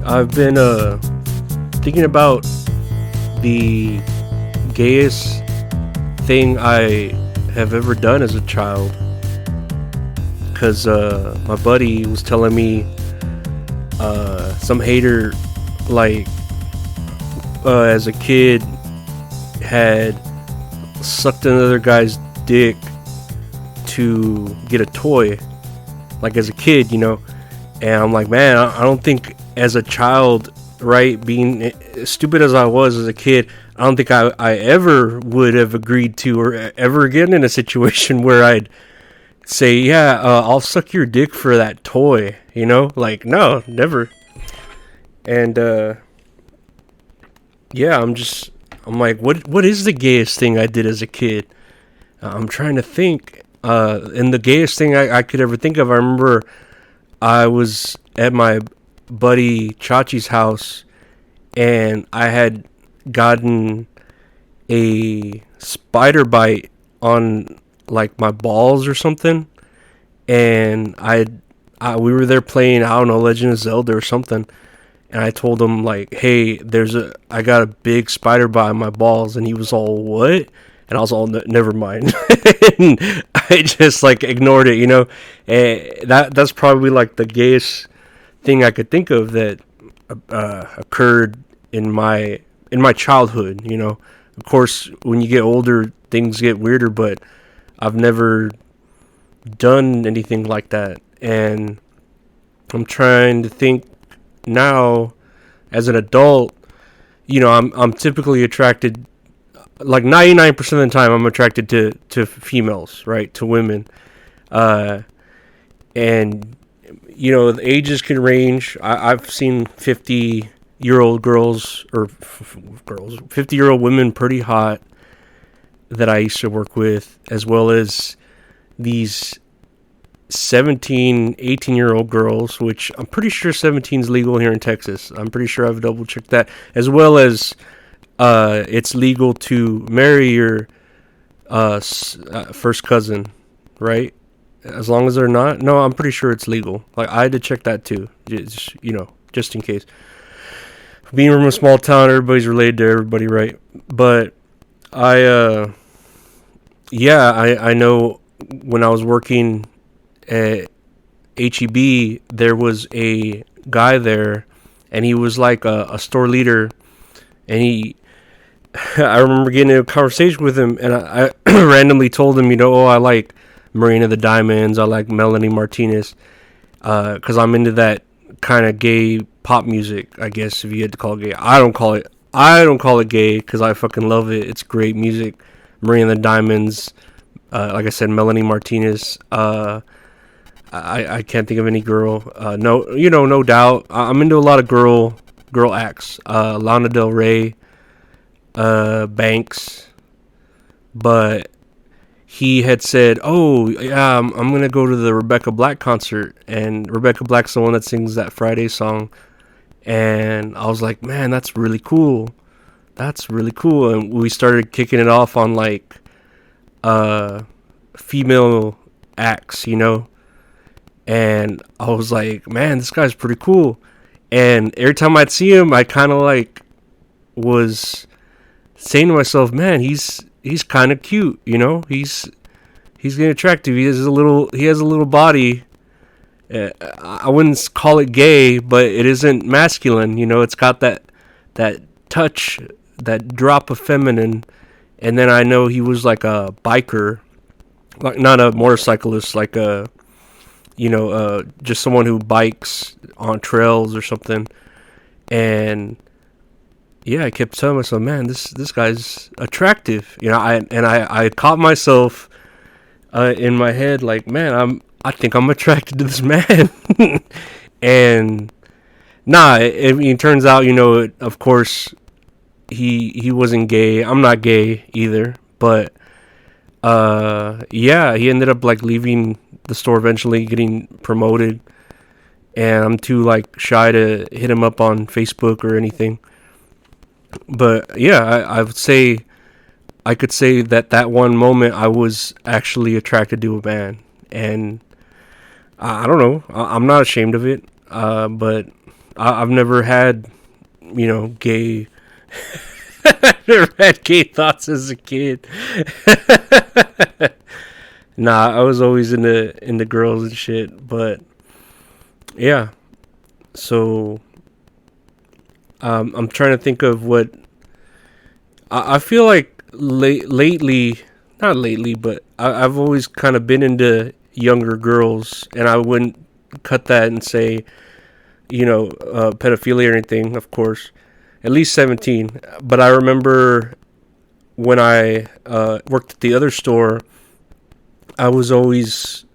I've been thinking about the gayest thing I have ever done as a child. Cause my buddy was telling me some hater like as a kid had sucked another guy's dick to get a toy, like as a kid, And I'm like, man, I don't think as a child, right, being as stupid as I was as a kid, I don't think I ever would have agreed to or ever again in a situation where I'd say, yeah, I'll suck your dick for that toy, Like, no, never. And, yeah, I'm like, what is the gayest thing I did as a kid? I'm trying to think. And the gayest thing I could ever think of, I remember I was at my buddy Chachi's house, and I had gotten a spider bite on like my balls or something, and we were there playing, I don't know, Legend of Zelda or something, and I told him like, hey, I got a big spider bite on my balls, and he was all, what? And I was all, never mind. And I just like ignored it, And that's probably like the gayest thing I could think of that occurred in my childhood. Of course, when you get older, things get weirder, but I've never done anything like that, and I'm trying to think now as an adult. I'm typically attracted, like 99% of the time I'm attracted to females, right, to women, and the ages can range. I've seen 50-year-old girls, or girls, 50-year-old women pretty hot that I used to work with, as well as these 17, 18-year-old girls, which I'm pretty sure 17 is legal here in Texas. I'm pretty sure I've double checked that, as well as it's legal to marry your first cousin, right? As long as they're not. No, I'm pretty sure it's legal. Like, I had to check that too, just in case. Being from a small town, everybody's related to everybody, right? But I know when I was working at HEB, there was a guy there, and he was like a store leader, and I remember getting in a conversation with him, and I randomly told him, I like Marina the Diamonds, I like Melanie Martinez, because I'm into that kind of gay pop music, I guess, if you had to call it gay. I don't call it gay, because I fucking love it. It's great music. Marina the Diamonds, like I said, Melanie Martinez. I can't think of any girl. No doubt. I'm into a lot of girl acts. Lana Del Rey, Banks, but he had said, "Oh yeah, I'm gonna go to the Rebecca Black concert," and Rebecca Black's the one that sings that Friday song, and I was like, "Man, that's really cool. That's really cool." And we started kicking it off on like female acts, and I was like, "Man, this guy's pretty cool." And every time I'd see him, I kind of like was saying to myself, "Man, he's kind of cute, He's getting attractive. He has a little body. I wouldn't call it gay, but it isn't masculine. It's got that touch, that drop of feminine." And then I know he was like a biker, like not a motorcyclist, like just someone who bikes on trails or something. And yeah, I kept telling myself, man, this guy's attractive. I caught myself in my head like, man, I think I'm attracted to this man. And nah, it turns out, of course, he wasn't gay. I'm not gay either, but yeah, he ended up like leaving the store eventually, getting promoted, and I'm too like shy to hit him up on Facebook or anything. But yeah, I would say I could say that one moment I was actually attracted to a man, and I don't know. I'm not ashamed of it. But I've never had, gay. I've never had gay thoughts as a kid. Nah, I was always into girls and shit. But yeah, so I'm trying to think of what I feel like lately. Not lately, but I've always kind of been into younger girls, and I wouldn't cut that and say, pedophilia or anything, of course. At least 17. But I remember when I worked at the other store, I was always,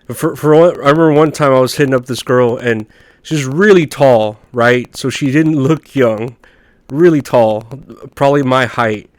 I remember one time I was hitting up this girl, and she's really tall, right? So she didn't look young, really tall, probably my height.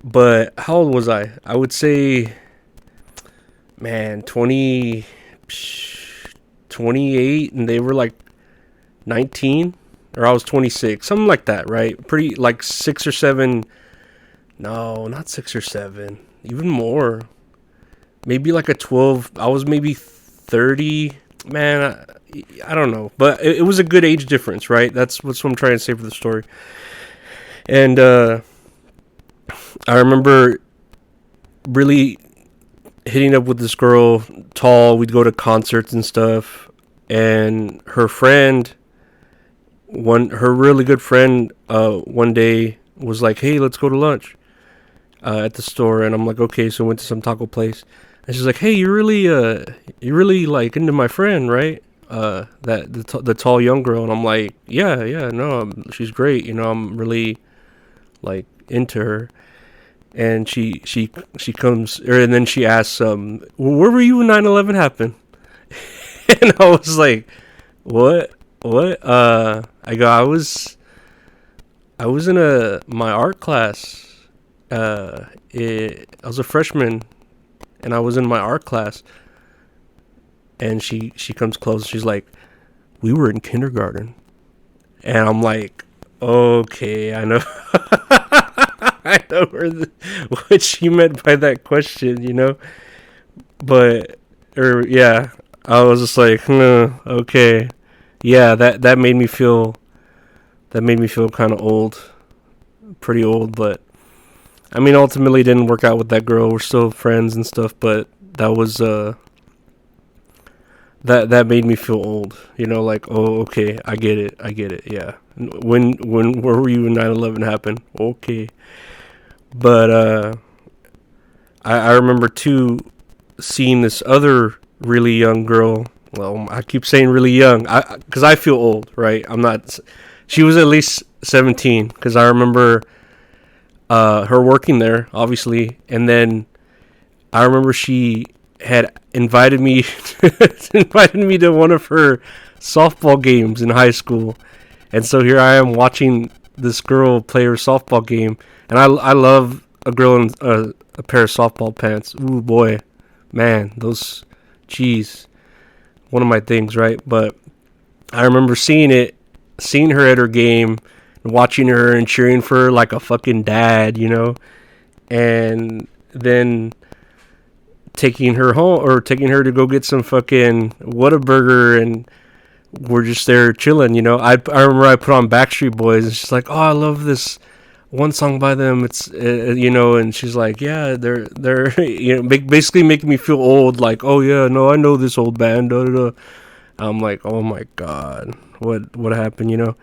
But how old was I? I would say, man, 28, and they were like 19, or I was 26, something like that, right? Pretty, like 6 or 7. No, not 6 or 7, even more. Maybe like a 12. I was maybe 30. Man, I don't know, but it was a good age difference, right? That's what I'm trying to say for the story. And I remember really hitting up with this girl, tall. We'd go to concerts and stuff, and her really good friend, one day was like, "Hey, let's go to lunch at the store." And I'm like, "Okay." So we went to some taco place, and she's like, "Hey, you're really like into my friend, right? The tall young girl." And I'm like, "Yeah, yeah, no, she's great. I'm really like into her." And she comes, and then she asks, well, "Where were you when 9/11 happened?" And I was like, "What? What?" I go, I was in my art class. I was a freshman, and I was in my art class. And she comes close. She's like, "We were in kindergarten." And I'm like, "Okay, I know." I know what she meant by that question. But, yeah, I was just like, okay, yeah, that made me feel kind of old, pretty old. But I mean, ultimately, it didn't work out with that girl. We're still friends and stuff, but that was that made me feel old. Like, oh, okay, I get it, yeah. Where were you when 9/11 happened? Okay. But I remember too seeing this other really young girl. Well, I keep saying really young, because I feel old, right? I'm not. She was at least 17, because I remember her working there, obviously, and then I remember she had invited me to one of her softball games in high school, and so here I am watching this girl play her softball game. And I love a girl in a pair of softball pants. Ooh, boy. Man, those, jeez. One of my things, right? But I remember seeing her at her game, and watching her and cheering for her like a fucking dad, And then taking her home, or taking her to go get some fucking Whataburger, and we're just there chilling, I remember I put on Backstreet Boys, and she's like, "Oh, I love this one song by them." It's and she's like, "Yeah, they're basically making me feel old, like, oh yeah, no, I know this old band, da, da, da." I'm like, oh my god, what happened,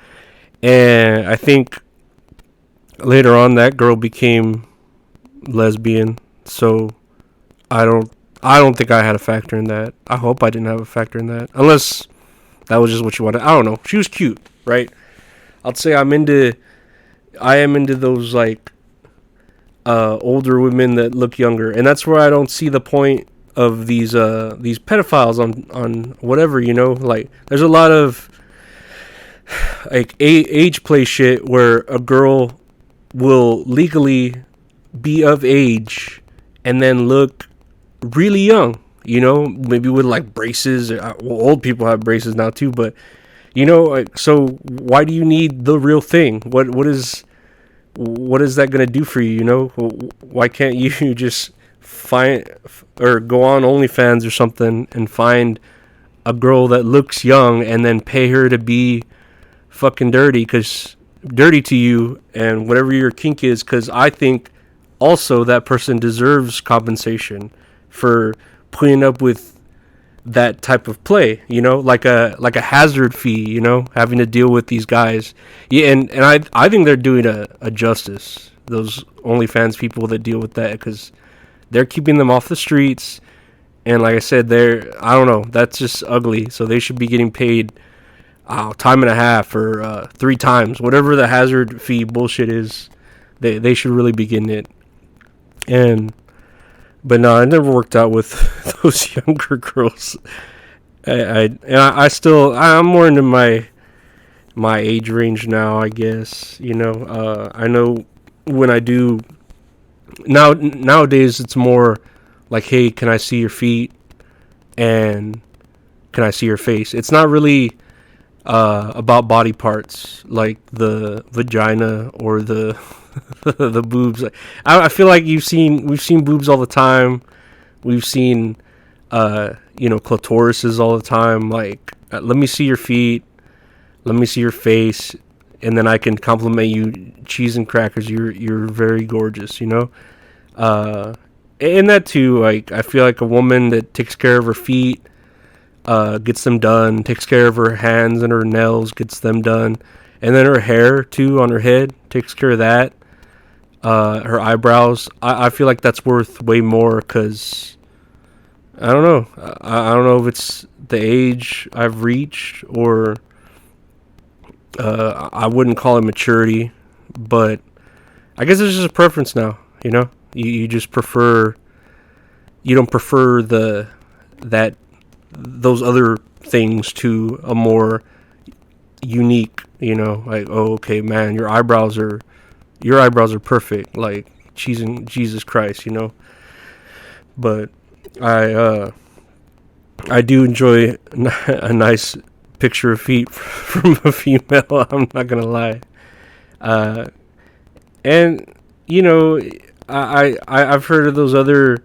And I think later on that girl became lesbian, so I don't think I had a factor in that. I hope I didn't have a factor in that, unless that was just what you wanted. I don't know. She was cute, right? I'd say I am into those, like, older women that look younger, and that's where I don't see the point of these pedophiles on whatever, Like, there's a lot of like age play shit where a girl will legally be of age and then look really young, maybe with like braces. Well, old people have braces now too, but like, so why do you need the real thing? What is that gonna do for you? Why can't you just find or go on OnlyFans or something and find a girl that looks young and then pay her to be fucking dirty to you, and whatever your kink is, because I think also that person deserves compensation for putting up with that type of play, like a hazard fee, having to deal with these guys. Yeah, and I think they're doing a justice, those OnlyFans people that deal with that, because they're keeping them off the streets. And like I said, I don't know, that's just ugly. So they should be getting paid time and a half or 3 times, whatever the hazard fee bullshit is. They should really be getting it. But no, I never worked out with those younger girls. I'm more into my age range now, I guess. I know when I do nowadays it's more like, hey, can I see your feet and can I see your face? It's not really about body parts like the vagina or the the boobs. I feel like we've seen boobs all the time. We've seen clitorises all the time. Like, let me see your feet, let me see your face, and then I can compliment you. Cheese and crackers, you're very gorgeous. And that too. Like, I feel like a woman that takes care of her feet, gets them done, takes care of her hands and her nails, gets them done, and then her hair too on her head, takes care of that. Her eyebrows, I feel like that's worth way more, because I don't know. I don't know if it's the age I've reached, or I wouldn't call it maturity, but I guess it's just a preference now. You just prefer, you don't prefer those other things to a more unique, like, oh, okay, man, your eyebrows are perfect, like Jesus Christ, But I do enjoy a nice picture of feet from a female. I'm not gonna lie. And I've heard of those other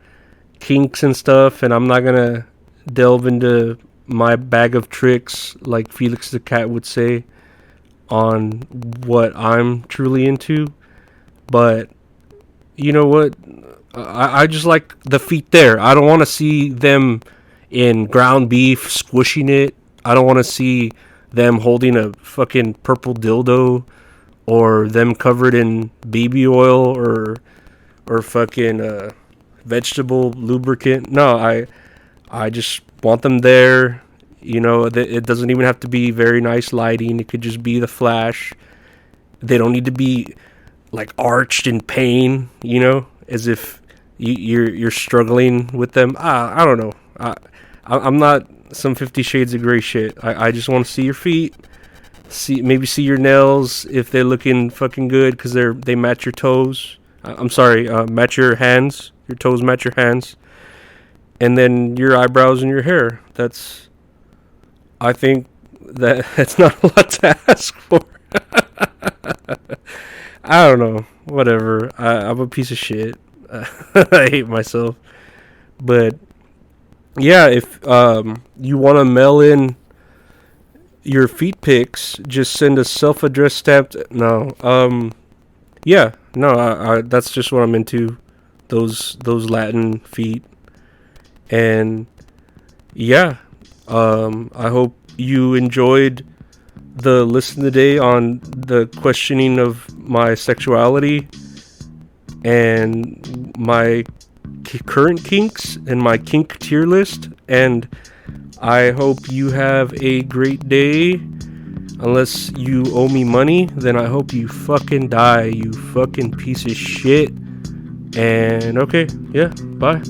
kinks and stuff, and I'm not gonna delve into my bag of tricks, like Felix the Cat would say, on what I'm truly into. But you know what? I just like the feet there. I don't want to see them in ground beef squishing it. I don't want to see them holding a fucking purple dildo, or them covered in baby oil or fucking vegetable lubricant. No, I just want them there. It doesn't even have to be very nice lighting. It could just be the flash. They don't need to be like arched in pain, as if you're struggling with them. I don't know. I'm not some 50 Shades of Grey shit. I just want to see your feet, maybe see your nails if they're looking fucking good, because they match your toes. I'm sorry, match your hands. Your toes match your hands, and then your eyebrows and your hair. I think that's not a lot to ask for. I don't know. Whatever. I'm a piece of shit. I hate myself. But yeah, if you want to mail in your feet pics, just send a self-addressed stamped. No. Yeah. No. I that's just what I'm into. Those Latin feet. And yeah. I hope you enjoyed the listen today on the questioning of my sexuality and my current kinks and my kink tier list. And I hope you have a great day. Unless you owe me money, then I hope you fucking die, you fucking piece of shit. And okay, yeah, bye.